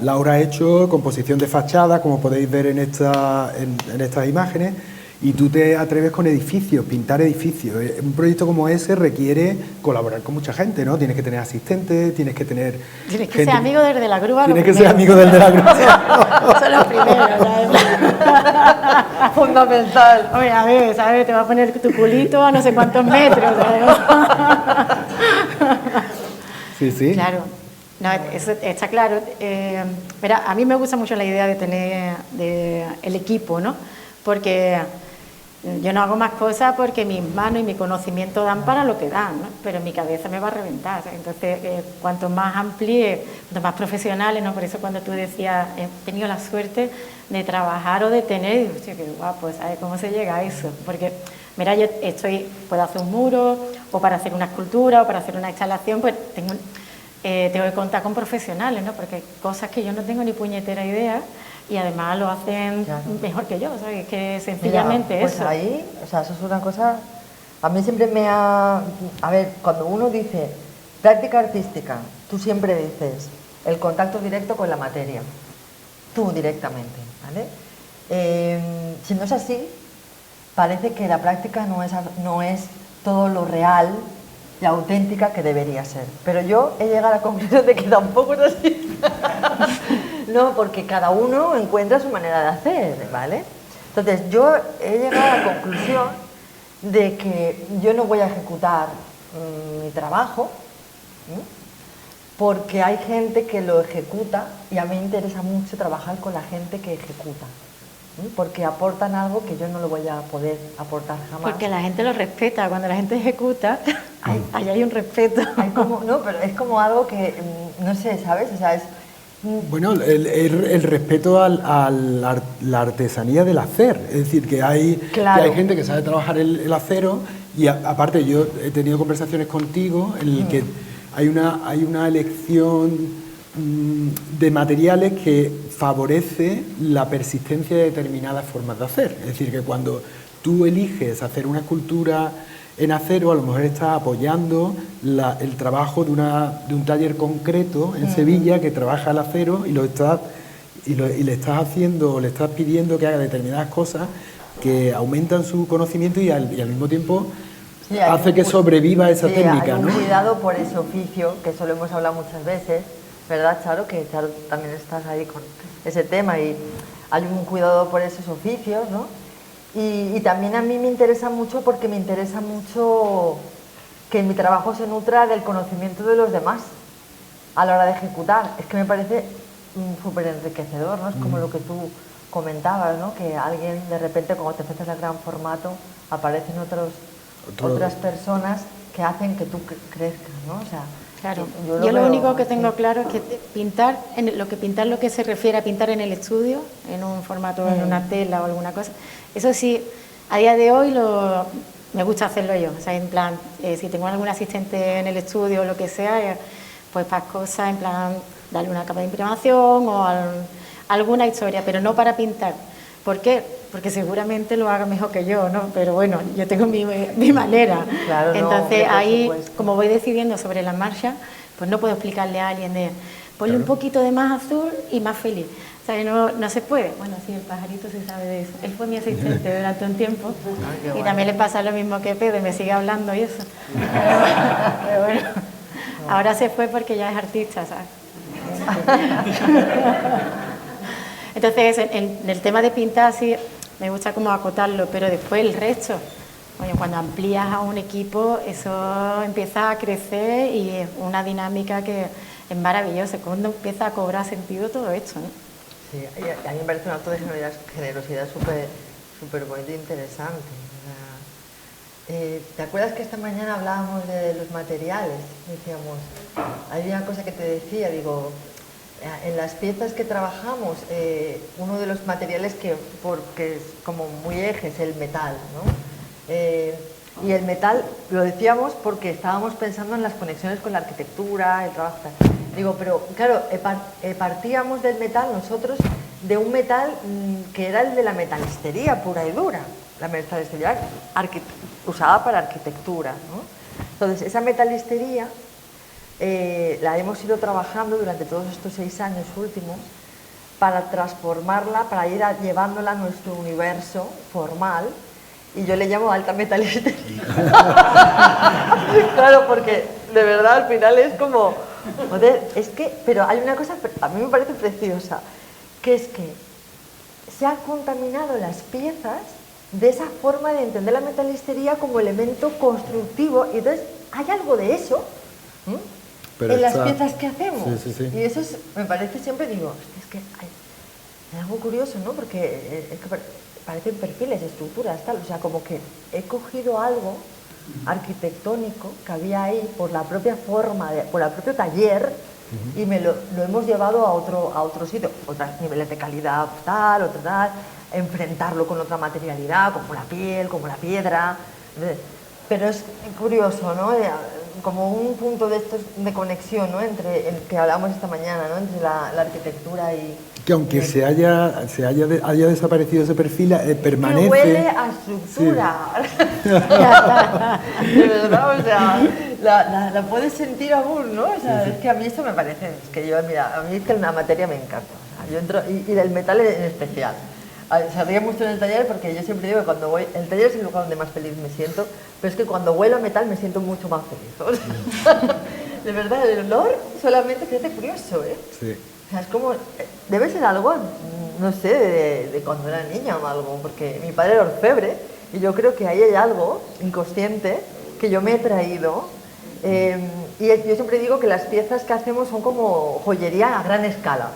Laura ha hecho composición de fachada, como podéis ver en estas imágenes, y tú te atreves con edificios, pintar edificios. Un proyecto como ese requiere colaborar con mucha gente, ¿no? Tienes que tener asistentes, tienes que tener... Tienes que ser amigo del de la grúa. Tienes que ser amigo del de la grúa. Son los primeros, ¿sabes? Fundamental. Oye, a ver, ¿sabes? Te va a poner tu culito a no sé cuántos metros, ¿sabes? Sí, sí. Claro, no, eso está claro. Mira, a mí me gusta mucho la idea de tener el equipo, ¿no? Porque yo no hago más cosas porque mis manos y mi conocimiento dan para lo que dan, ¿no? Pero mi cabeza me va a reventar, ¿sabes? Entonces, cuanto más amplíe, cuanto más profesionales, ¿no? Por eso cuando tú decías, he tenido la suerte de trabajar o de tener, y digo, hostia, qué guapo, ¿sabes? ¿Cómo se llega a eso? Porque, mira, yo puedo hacer un muro, o para hacer una escultura, o para hacer una instalación, pues tengo que contar con profesionales, ¿no? Porque hay cosas que yo no tengo ni puñetera idea, y además lo hacen mejor que yo, ¿sabes? Que sencillamente mira, pues eso. ahí, o sea, eso es una cosa, a mí siempre a ver, cuando uno dice práctica artística, tú siempre dices el contacto directo con la materia, tú directamente, ¿vale? Si no es así, parece que la práctica no es todo lo real y auténtica que debería ser. Pero yo he llegado a la conclusión de que tampoco es así. No, porque cada uno encuentra su manera de hacer, ¿vale? Entonces, yo he llegado a la conclusión de que yo no voy a ejecutar mi trabajo, porque hay gente que lo ejecuta y a mí me interesa mucho trabajar con la gente que ejecuta, porque aportan algo que yo no lo voy a poder aportar jamás. Porque la gente lo respeta, cuando la gente ejecuta, ahí hay un respeto. No, pero es como algo que, no sé, ¿sabes? O sea, es... Bueno, el respeto a la artesanía del hacer, es decir, que hay gente que sabe trabajar el acero y aparte yo he tenido conversaciones contigo en el que hay una elección de materiales que favorece la persistencia de determinadas formas de hacer, es decir, que cuando tú eliges hacer una escultura en acero, a lo mejor estás apoyando el trabajo de un taller concreto en Sevilla que trabaja el acero y le estás haciendo, le estás pidiendo que haga determinadas cosas que aumentan su conocimiento y al mismo tiempo hace que sobreviva esa técnica, hay un ¿no? cuidado por ese oficio, que eso lo hemos hablado muchas veces, ¿verdad, Charo? Que Charo también estás ahí con ese tema y hay un cuidado por esos oficios, ¿no? Y también a mí me interesa mucho porque me interesa mucho que mi trabajo se nutra del conocimiento de los demás a la hora de ejecutar. Es que me parece súper enriquecedor, ¿no? Es como lo que tú comentabas, ¿no? Que alguien de repente cuando te enfrentas al gran formato aparecen otras personas que hacen que tú crezcas, ¿no? O sea, Claro, Yo yo lo veo, único que tengo sí. claro es que pintar lo que se refiere a pintar en el estudio, en un formato, en una tela o alguna cosa, eso sí, a día de hoy me gusta hacerlo yo. O sea, en plan, si tengo algún asistente en el estudio o lo que sea, pues para cosas, en plan, darle una capa de imprimación o alguna historia, pero no para pintar. ¿Por qué? Porque seguramente lo haga mejor que yo, ¿no? Pero bueno, yo tengo mi manera. Claro, no, Entonces hombre, por ahí, supuesto. como voy decidiendo sobre la marcha, pues no puedo explicarle a alguien de ponle un poquito de más azul y más feliz. O sea, no se puede. Bueno, sí, el pajarito se sabe de eso. Él fue mi asistente durante un tiempo y también le pasa lo mismo que Pedro, y me sigue hablando y eso. Pero bueno, ahora se fue porque ya es artista, ¿sabes? Entonces, en el tema de pintar, sí, me gusta como acotarlo, pero después el resto, oye, cuando amplías a un equipo, eso empieza a crecer y es una dinámica que es maravillosa, cuando empieza a cobrar sentido todo esto, ¿no? Sí, y a mí me parece un acto de generosidad súper bonito e interesante. O sea, ¿te acuerdas que esta mañana hablábamos de los materiales? Decíamos, hay una cosa que te decía, digo, en las piezas que trabajamos, uno de los materiales porque es como muy eje es el metal, ¿no? Y el metal, lo decíamos porque estábamos pensando en las conexiones con la arquitectura, el trabajo. Digo, pero claro, partíamos del metal nosotros, de un metal que era el de la metalistería pura y dura, la metalistería usada para arquitectura, ¿no? Entonces, esa metalistería la hemos ido trabajando durante todos estos 6 años últimos para transformarla, para ir llevándola a nuestro universo formal, y yo le llamo alta metalistería. Claro, porque de verdad al final es como, joder, es que, pero hay una cosa, a mí me parece preciosa, que es que se han contaminado las piezas de esa forma de entender la metalistería como elemento constructivo, y entonces hay algo de eso en las piezas que hacemos. Sí. Y eso me parece, siempre digo, es que hay algo curioso, ¿no? Porque es que parecen perfiles, estructuras, tal, o sea, como que he cogido algo arquitectónico que había ahí por la propia forma, por el propio taller, y lo hemos llevado a otro sitio, otros niveles de calidad tal, otro tal, enfrentarlo con otra materialidad, como la piel, como la piedra. Pero es curioso, ¿no? Como un punto de estos de conexión, ¿no? Entre el que hablamos esta mañana, ¿no? Entre la arquitectura y... Que aunque haya desaparecido ese perfil, permanece... Que huele a estructura. Sí. De verdad, o sea, la puedes sentir aún, ¿no? O sea, es que a mí eso me parece... Es que yo, mira, a mí es que la materia me encanta. O sea, yo entro, y del metal en especial. Se ríe mucho en el taller porque yo siempre digo que cuando voy... El taller es el lugar donde más feliz me siento, pero es que cuando huelo a metal me siento mucho más feliz. O sea, de verdad, el olor solamente te hace curioso, ¿eh? Sí. O sea, es como... Debe ser algo, no sé, de cuando era niña o algo, porque mi padre era orfebre y yo creo que ahí hay algo inconsciente que yo me he traído. Y yo siempre digo que las piezas que hacemos son como joyería a gran escala.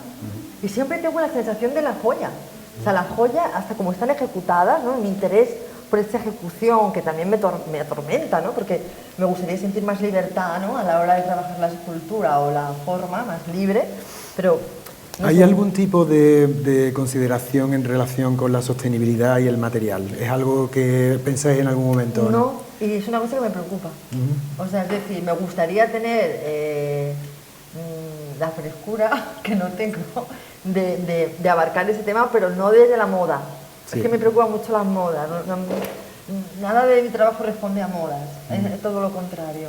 Y siempre tengo la sensación de la joya. O sea, la joya, hasta como están ejecutadas, ¿no? Mi interés por esta ejecución, que también me atormenta, ¿no? Porque me gustaría sentir más libertad, ¿no? A la hora de trabajar la escultura o la forma, más libre, pero... No ¿Hay sé. algún tipo de consideración en relación con la sostenibilidad y el material? ¿Es algo que pensáis en algún momento? No, y es una cosa que me preocupa. O sea, es decir, me gustaría tener la frescura, que no tengo, de abarcar ese tema, pero no desde la moda. Sí. Es que me preocupa mucho las modas. Nada de mi trabajo responde a modas, es todo lo contrario.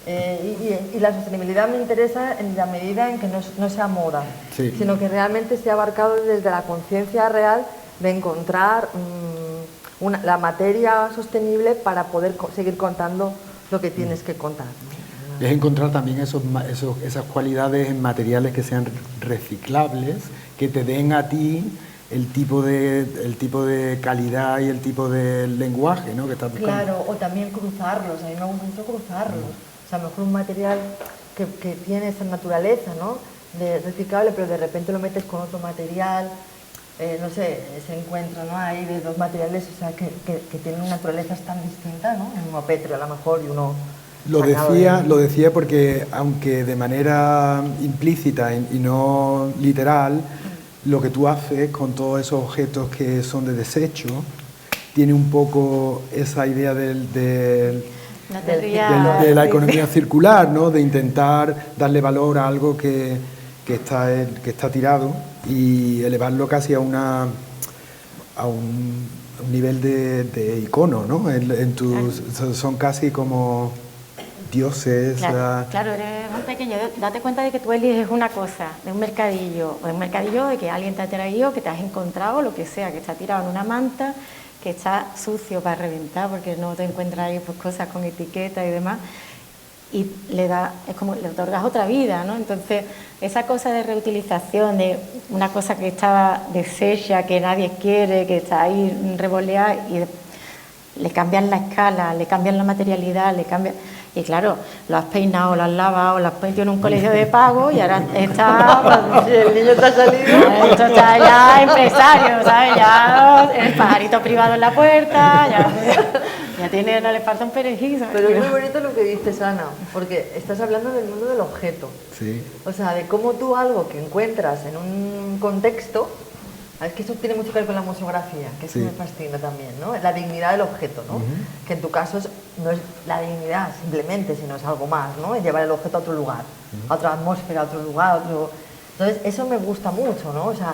Y la sostenibilidad me interesa en la medida en que no sea moda, sí, sino que realmente esté abarcado desde la conciencia real de encontrar la materia sostenible para poder seguir contando lo que tienes que contar. Es encontrar también esas cualidades en materiales que sean reciclables, que te den a ti el tipo de calidad y el tipo de lenguaje, ¿no? Que estás buscando. Claro, o también cruzarlos, a mí me gusta mucho cruzarlos. O sea, a lo mejor un material que tiene esa naturaleza, ¿no? De reciclable, pero de repente lo metes con otro material, no sé, se encuentra, ¿no? Ahí de dos materiales, o sea, que tienen naturalezas tan distintas, ¿no? Uno pétreo a lo mejor y uno Lo decía porque, aunque de manera implícita y no literal, lo que tú haces con todos esos objetos que son de desecho, tiene un poco esa idea de la economía circular, ¿no? De intentar darle valor a algo que está tirado y elevarlo casi a un nivel de icono, ¿no? Son casi como dioses. Claro, eres un pequeño. Date cuenta de que tú eliges una cosa de un mercadillo, o de un mercadillo de que alguien te ha traído, que te has encontrado, lo que sea, que está tirado en una manta, que está sucio para reventar, porque no te encuentras ahí pues, cosas con etiqueta y demás, y es como le otorgas otra vida, ¿no? Entonces, esa cosa de reutilización, de una cosa que estaba deshecha, que nadie quiere, que está ahí revoleada, y le cambian la escala, le cambian la materialidad, y claro, lo has peinado, lo has lavado, lo has metido en un colegio de pago y ahora está... Si el niño te ha salido... Esto está ya empresario, ¿sabes? Ya el pajarito privado en la puerta, no le falta un perejil, ¿sabes? Pero es muy bonito lo que dices, Ana, porque estás hablando del mundo del objeto. Sí. O sea, de cómo tú algo que encuentras en un contexto... Es que esto tiene mucho que ver con la museografía, que eso me fascina también, ¿no? La dignidad del objeto, ¿no? Que en tu caso no es la dignidad simplemente, sino es algo más, ¿no? Es llevar el objeto a otro lugar, a otra atmósfera, a otro lugar, a otro... Entonces, eso me gusta mucho, ¿no? O sea,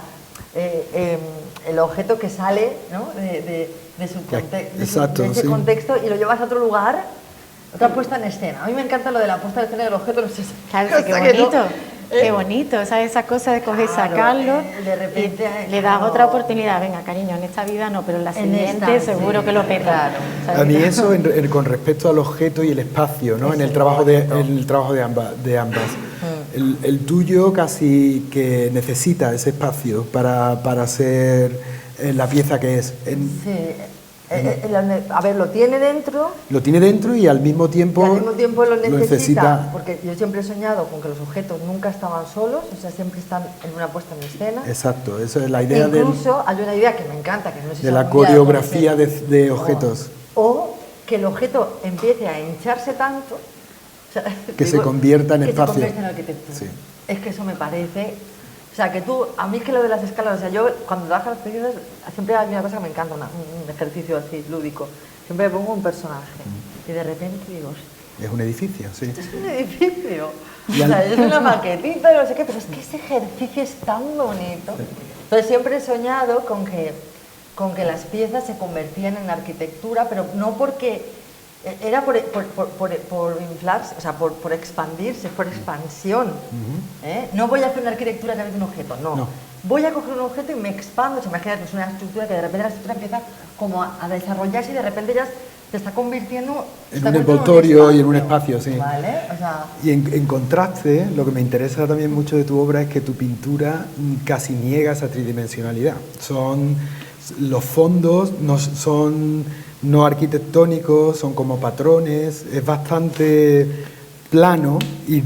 el objeto que sale, ¿no? De ese contexto y lo llevas a otro lugar, otra puesta en escena. A mí me encanta lo de la puesta en escena del objeto, no sé si... Claro, qué bonito. Qué bonito, ¿sabes? Esa cosa de coger y sacarlo, de repente, y le das otra oportunidad. Venga, cariño, en esta vida no, pero en la siguiente seguro que lo peta. Claro. A mí eso con respecto al objeto y el espacio, ¿no? En el trabajo de ambas. El tuyo casi que necesita ese espacio para ser la pieza que es. A ver, lo tiene dentro. Lo tiene dentro y al mismo tiempo lo necesita. Porque yo siempre he soñado con que los objetos nunca estaban solos, o sea, siempre están en una puesta en escena. Exacto, eso es la idea Incluso hay una idea que me encanta, que no sé si de la coreografía de objetos. O que el objeto empiece a hincharse tanto. O sea, que se convierta en espacio. Se convierta en arquitectura. Sí. Es que eso me parece... O sea, que tú, a mí es que lo de las escalas, o sea, yo cuando trabajo las películas, siempre hay una cosa que me encanta, un ejercicio así, lúdico. Siempre pongo un personaje y de repente digo, es un edificio, sí. Esto es un edificio. O sea, es una maquetita, no sé qué, pero es que ese ejercicio es tan bonito. Entonces siempre he soñado con que las piezas se convertían en arquitectura, pero no porque... Era por inflarse, o sea, por expandirse, por expansión. No voy a hacer una arquitectura a través de un objeto, no. Voy a coger un objeto y me expando. Se imagina que es una estructura que de repente la estructura empieza como a desarrollarse y de repente ya se está convirtiendo en un envoltorio y en un espacio, sí. ¿Vale? O sea, y en contraste, lo que me interesa también mucho de tu obra es que tu pintura casi niega esa tridimensionalidad. Los fondos son no arquitectónicos, son como patrones, es bastante plano y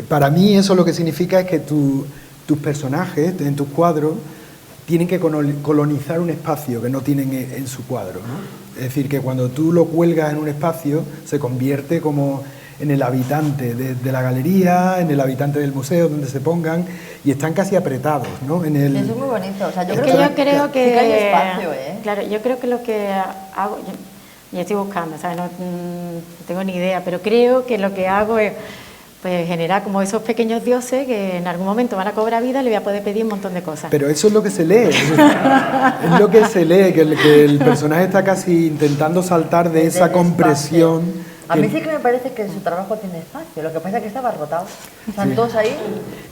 para mí eso lo que significa es que tus personajes en tus cuadros tienen que colonizar un espacio que no tienen en su cuadro, ¿no? Es decir, que cuando tú lo cuelgas en un espacio se convierte como en el habitante de la galería, en el habitante del museo, donde se pongan, y están casi apretados, ¿no? Eso es muy bonito. O sea, yo creo que hay espacio, ¿eh? Claro, yo creo que lo que hago, yo estoy buscando, ¿sabes? No tengo ni idea, pero creo que lo que hago es pues generar como esos pequeños dioses que en algún momento van a cobrar vida y le voy a poder pedir un montón de cosas. Pero eso es lo que se lee, es lo que se lee, que el personaje está casi intentando saltar de esa compresión. A mí sí que me parece que su trabajo tiene espacio, lo que pasa es que está abarrotado. Están todos ahí.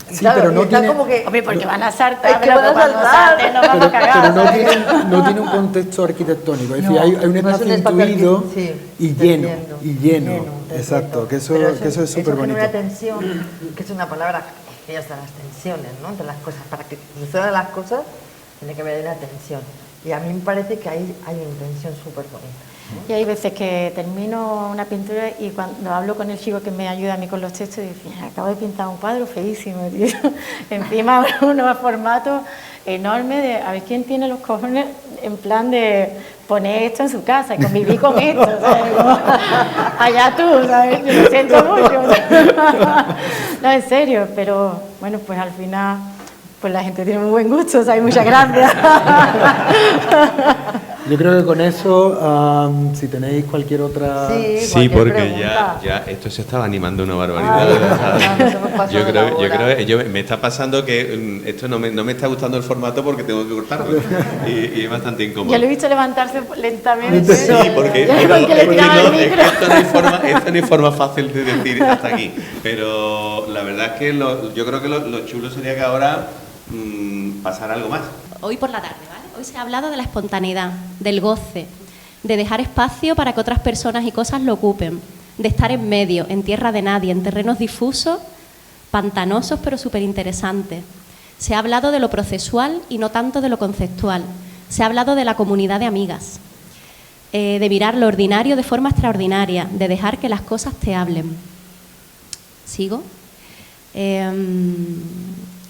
Sí, claro, pero no tiene... como que... Hombre, porque van a saltar, es que van a saltar. No vamos a cagar. Pero no tiene un contexto arquitectónico, es decir, hay un espacio intuido y lleno. Exacto, que eso es súper bonito. Eso genera tensión, que es una palabra que ya está las tensiones, ¿no? Entre las cosas. Para que sucedan las cosas, tiene que haber una tensión. Y a mí me parece que hay una tensión súper bonita. Y hay veces que termino una pintura y cuando hablo con el chico que me ayuda a mí con los textos, dice, acabo de pintar un cuadro feísimo, tío. Encima unos formatos enormes de a ver quién tiene los cojones en plan de poner esto en su casa y convivir con esto, ¿sabes? Como, allá tú, ¿sabes? Yo lo siento mucho. No, en serio, pero bueno, pues al final pues la gente tiene muy buen gusto, ¿sabes? Muchas gracias. Yo creo que con eso, si tenéis cualquier otra... Sí, porque ya esto se estaba animando una barbaridad. Yo me está pasando que esto no me está gustando el formato porque tengo que cortarlo y es bastante incómodo. Yo lo he visto levantarse lentamente. Sí, porque esto no hay forma fácil de decir hasta aquí. Pero la verdad es que yo creo que lo chulo sería que ahora pasara algo más. Hoy por la tarde, ¿vale? Hoy se ha hablado de la espontaneidad, del goce, de dejar espacio para que otras personas y cosas lo ocupen, de estar en medio, en tierra de nadie, en terrenos difusos, pantanosos pero súper interesantes. Se ha hablado de lo procesual y no tanto de lo conceptual. Se ha hablado de la comunidad de amigas, de mirar lo ordinario de forma extraordinaria, de dejar que las cosas te hablen. ¿Sigo?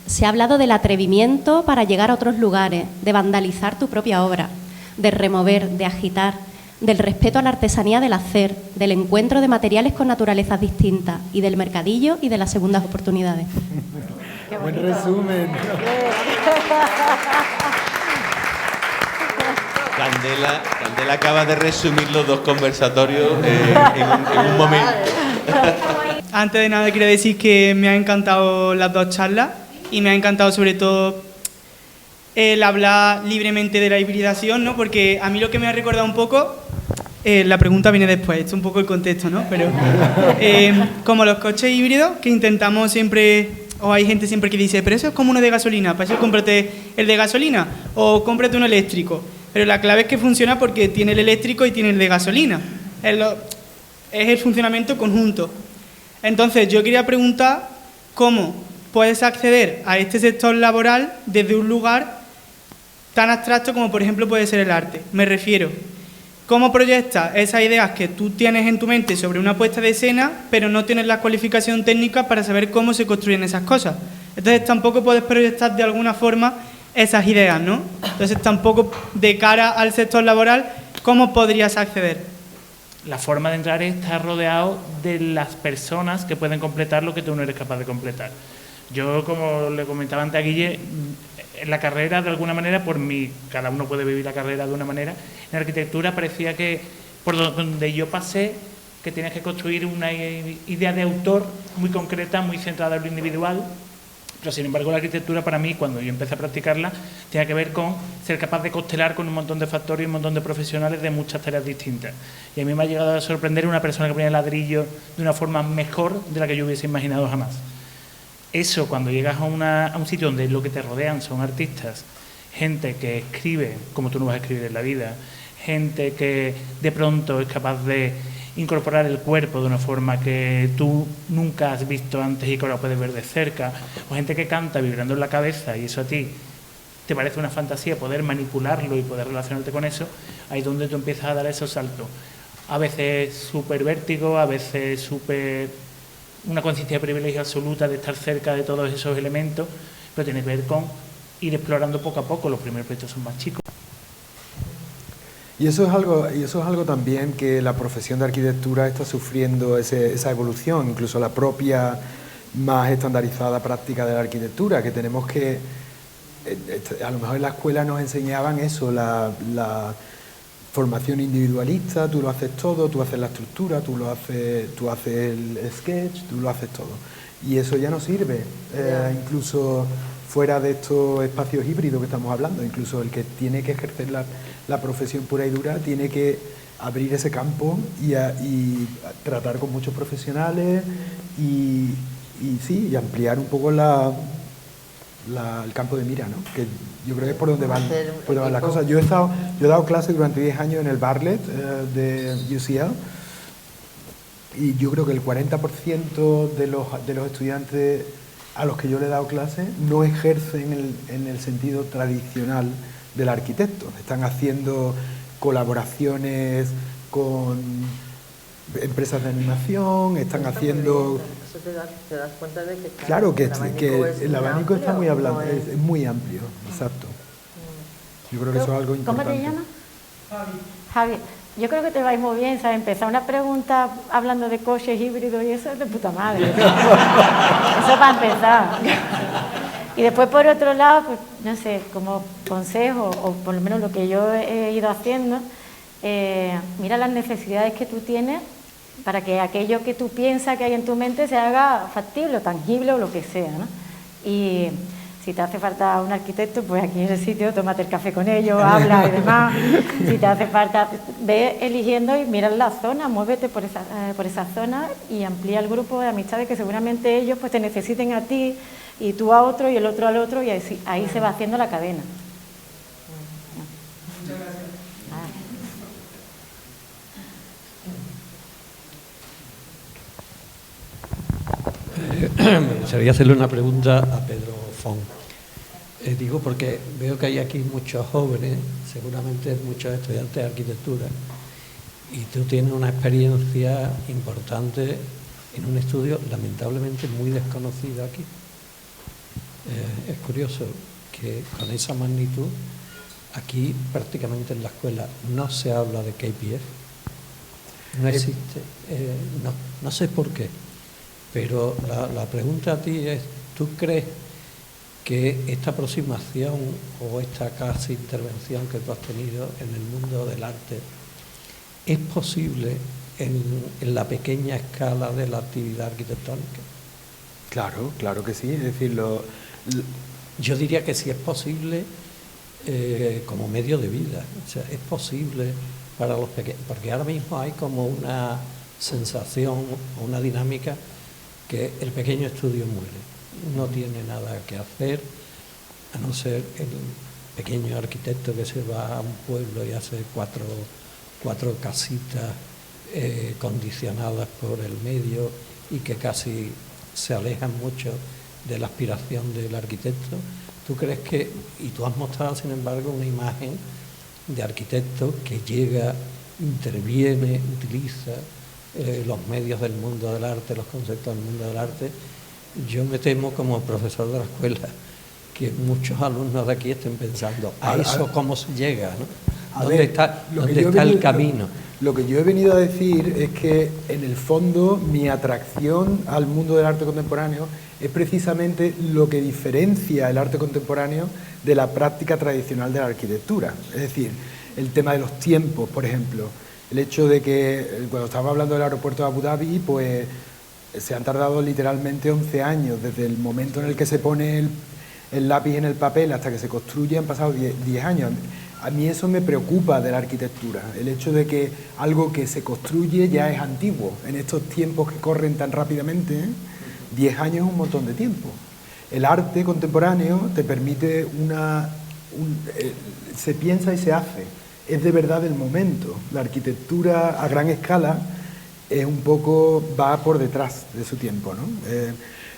Se ha hablado del atrevimiento para llegar a otros lugares, de vandalizar tu propia obra, de remover, de agitar, del respeto a la artesanía del hacer, del encuentro de materiales con naturalezas distintas y del mercadillo y de las segundas oportunidades. Qué buen resumen. Candela acaba de resumir los 2 conversatorios en un momento. Antes de nada quiero decir que me han encantado las 2 charlas y me ha encantado sobre todo el hablar libremente de la hibridación, ¿no? Porque a mí lo que me ha recordado un poco, la pregunta viene después, esto es un poco el contexto, ¿no? Pero como los coches híbridos que intentamos siempre, o hay gente siempre que dice, pero eso es como uno de gasolina, para eso cómprate el de gasolina o cómprate uno eléctrico. Pero la clave es que funciona porque tiene el eléctrico y tiene el de gasolina. Es el funcionamiento conjunto. Entonces yo quería preguntar cómo puedes acceder a este sector laboral desde un lugar tan abstracto como por ejemplo puede ser el arte. Me refiero, ¿cómo proyectas esas ideas que tú tienes en tu mente sobre una puesta de escena, pero no tienes la cualificación técnica para saber cómo se construyen esas cosas? Entonces tampoco puedes proyectar de alguna forma esas ideas, ¿no? Entonces tampoco de cara al sector laboral, ¿cómo podrías acceder? La forma de entrar es estar rodeado de las personas que pueden completar lo que tú no eres capaz de completar. Yo, como le comentaba antes a Guille, en la carrera, de alguna manera, cada uno puede vivir la carrera de una manera, en arquitectura parecía que, por donde yo pasé, que tienes que construir una idea de autor muy concreta, muy centrada en lo individual, pero sin embargo la arquitectura para mí, cuando yo empecé a practicarla, tenía que ver con ser capaz de constelar con un montón de factores y un montón de profesionales de muchas tareas distintas. Y a mí me ha llegado a sorprender una persona que ponía ladrillo de una forma mejor de la que yo hubiese imaginado jamás. Eso, cuando llegas a un sitio donde lo que te rodean son artistas, gente que escribe como tú no vas a escribir en la vida, gente que de pronto es capaz de incorporar el cuerpo de una forma que tú nunca has visto antes y que ahora puedes ver de cerca, o gente que canta vibrando en la cabeza y eso a ti te parece una fantasía poder manipularlo y poder relacionarte con eso, ahí es donde tú empiezas a dar esos saltos. A veces súper vértigo, a veces súper una conciencia de privilegio absoluta de estar cerca de todos esos elementos, pero tiene que ver con ir explorando poco a poco. Los primeros proyectos son más chicos. Y eso es algo también que la profesión de arquitectura está sufriendo esa evolución, incluso la propia más estandarizada práctica de la arquitectura, que tenemos que, a lo mejor en la escuela nos enseñaban eso, la formación individualista, tú lo haces todo, tú haces la estructura, tú haces el sketch, tú lo haces todo. Y eso ya no sirve, incluso fuera de estos espacios híbridos que estamos hablando, incluso el que tiene que ejercer la profesión pura y dura tiene que abrir ese campo y tratar con muchos profesionales y ampliar un poco el campo de mira, ¿no? Que yo creo que es por donde van las cosas. Yo he dado clases durante 10 años en el Bartlett de UCL y yo creo que el 40% de los estudiantes a los que yo le he dado clases no ejercen en el sentido tradicional del arquitecto. Están haciendo colaboraciones con empresas de animación, están haciendo... Eso te das cuenta de que... Claro, que el abanico está muy amplio, es muy amplio, exacto. Yo creo que eso es algo importante. ¿Cómo te llamas? Javi. Yo creo que te vais muy bien, ¿sabes? Empezar una pregunta hablando de coches híbridos y eso es de puta madre. Eso para empezar. Y después, por otro lado, pues, no sé, como consejo, o por lo menos lo que yo he ido haciendo, mira las necesidades que tú tienes para que aquello que tú piensas que hay en tu mente se haga factible o tangible o lo que sea, ¿no? Y si te hace falta un arquitecto, pues aquí en el sitio, tómate el café con ellos, habla y demás. Si te hace falta, ve eligiendo y mira la zona, muévete por esa zona y amplía el grupo de amistades que seguramente ellos pues te necesiten a ti y tú a otro y el otro al otro y ahí se va haciendo la cadena. Muchas gracias. Me gustaría hacerle una pregunta a Pedro Font. Digo porque veo que hay aquí muchos jóvenes, seguramente muchos estudiantes de arquitectura, y tú tienes una experiencia importante en un estudio lamentablemente muy desconocido aquí. Es curioso que con esa magnitud, aquí prácticamente en la escuela no se habla de KPF, no existe, no sé por qué. Pero la pregunta a ti es, ¿tú crees que esta aproximación o esta casi intervención que tú has tenido en el mundo del arte es posible en la pequeña escala de la actividad arquitectónica? Claro, claro que sí. Es decir, yo diría que sí es posible como medio de vida. O sea, es posible para los pequeños, porque ahora mismo hay como una sensación o una dinámica que el pequeño estudio muere, no tiene nada que hacer, a no ser el pequeño arquitecto que se va a un pueblo y hace cuatro casitas condicionadas por el medio y que casi se alejan mucho de la aspiración del arquitecto. ¿Tú crees que, y tú has mostrado sin embargo una imagen de arquitecto que llega, interviene, utiliza los medios del mundo del arte, los conceptos del mundo del arte? Yo me temo como profesor de la escuela que muchos alumnos de aquí estén pensando, ¿a eso cómo se llega? ¿No? ¿Dónde está el camino? Lo que yo he venido a decir es que en el fondo mi atracción al mundo del arte contemporáneo es precisamente lo que diferencia el arte contemporáneo de la práctica tradicional de la arquitectura. Es decir, el tema de los tiempos, por ejemplo. El hecho de que, cuando estaba hablando del aeropuerto de Abu Dhabi, pues se han tardado literalmente 11 años, desde el momento en el que se pone el lápiz en el papel hasta que se construye, han pasado 10 años. A mí eso me preocupa de la arquitectura, el hecho de que algo que se construye ya es antiguo. En estos tiempos que corren tan rápidamente, 10 años es un montón de tiempo. El arte contemporáneo te permite se piensa y se hace. Es de verdad el momento. La arquitectura a gran escala es un poco, va por detrás de su tiempo, ¿no?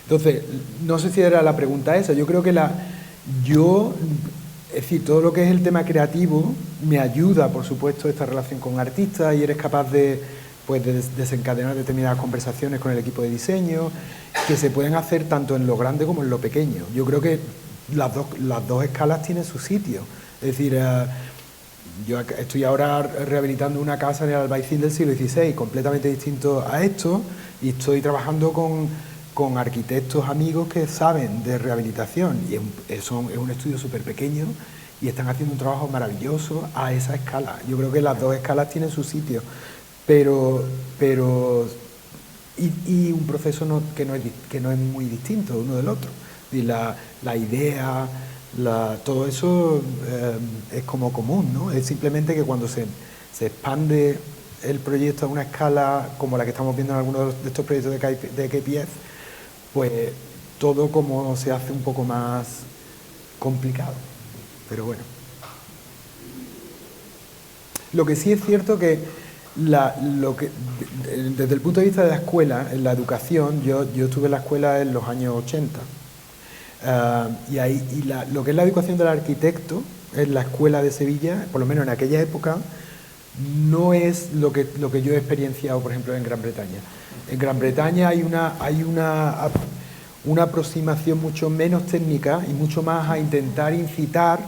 Entonces, no sé si era la pregunta esa. Yo creo que es decir, todo lo que es el tema creativo me ayuda, por supuesto, esta relación con artistas, y eres capaz de desencadenar determinadas conversaciones con el equipo de diseño que se pueden hacer tanto en lo grande como en lo pequeño. Yo creo que las dos escalas tienen su sitio. Es decir, yo estoy ahora rehabilitando una casa en el Albaicín del siglo XVI, completamente distinto a esto, y estoy trabajando con arquitectos amigos que saben de rehabilitación, y es un estudio súper pequeño, y están haciendo un trabajo maravilloso a esa escala. Yo creo que las dos escalas tienen su sitio, pero un proceso que no es muy distinto uno del otro. Y la idea, todo eso es como común, ¿no? Es simplemente que cuando se expande el proyecto a una escala como la que estamos viendo en algunos de estos proyectos de KPF, pues todo como se hace un poco más complicado. Pero bueno. Lo que sí es cierto que desde el punto de vista de la escuela, en la educación, yo estuve en la escuela en los años 80. Lo que es la educación del arquitecto en la escuela de Sevilla, por lo menos en aquella época, no es lo que yo he experienciado, por ejemplo, en Gran Bretaña. En Gran Bretaña hay una aproximación mucho menos técnica y mucho más a intentar incitar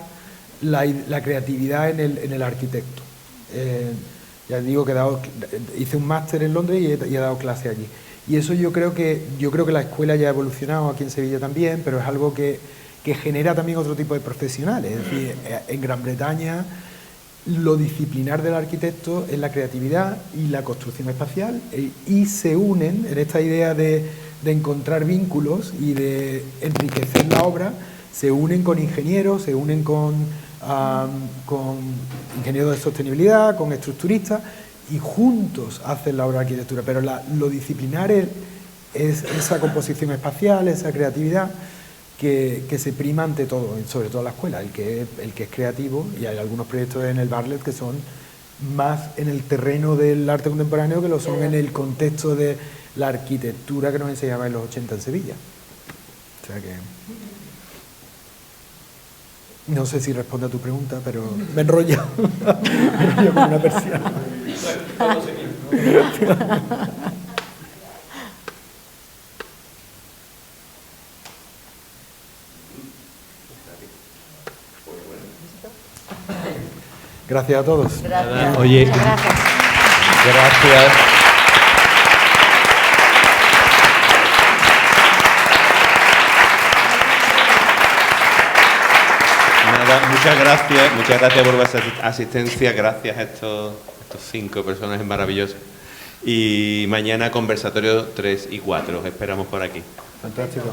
la creatividad en el arquitecto. Ya digo que hice un máster en Londres y he dado clase allí. Y eso yo creo que la escuela ya ha evolucionado aquí en Sevilla también, pero es algo que genera también otro tipo de profesionales. Es decir, en Gran Bretaña lo disciplinar del arquitecto es la creatividad y la construcción espacial, y se unen en esta idea de encontrar vínculos y de enriquecer la obra, se unen con ingenieros, se unen con ingenieros de sostenibilidad, con estructuristas, y juntos hacen la obra de arquitectura. Pero lo disciplinar es esa composición espacial, esa creatividad que se prima ante todo, sobre todo en la escuela, el que es creativo. Y hay algunos proyectos en el Bartlett que son más en el terreno del arte contemporáneo que lo son en el contexto de la arquitectura que nos enseñaba en los 80 en Sevilla. O sea que... No sé si responde a tu pregunta, pero me enrollo. Me enrollo como una persiana. Gracias a todos. Gracias. Oye, Gracias. gracias. Nada, muchas gracias por vuestra asistencia, gracias a estos 5 personajes maravillosos. Y mañana conversatorio 3 y 4, os esperamos por aquí. Fantástico.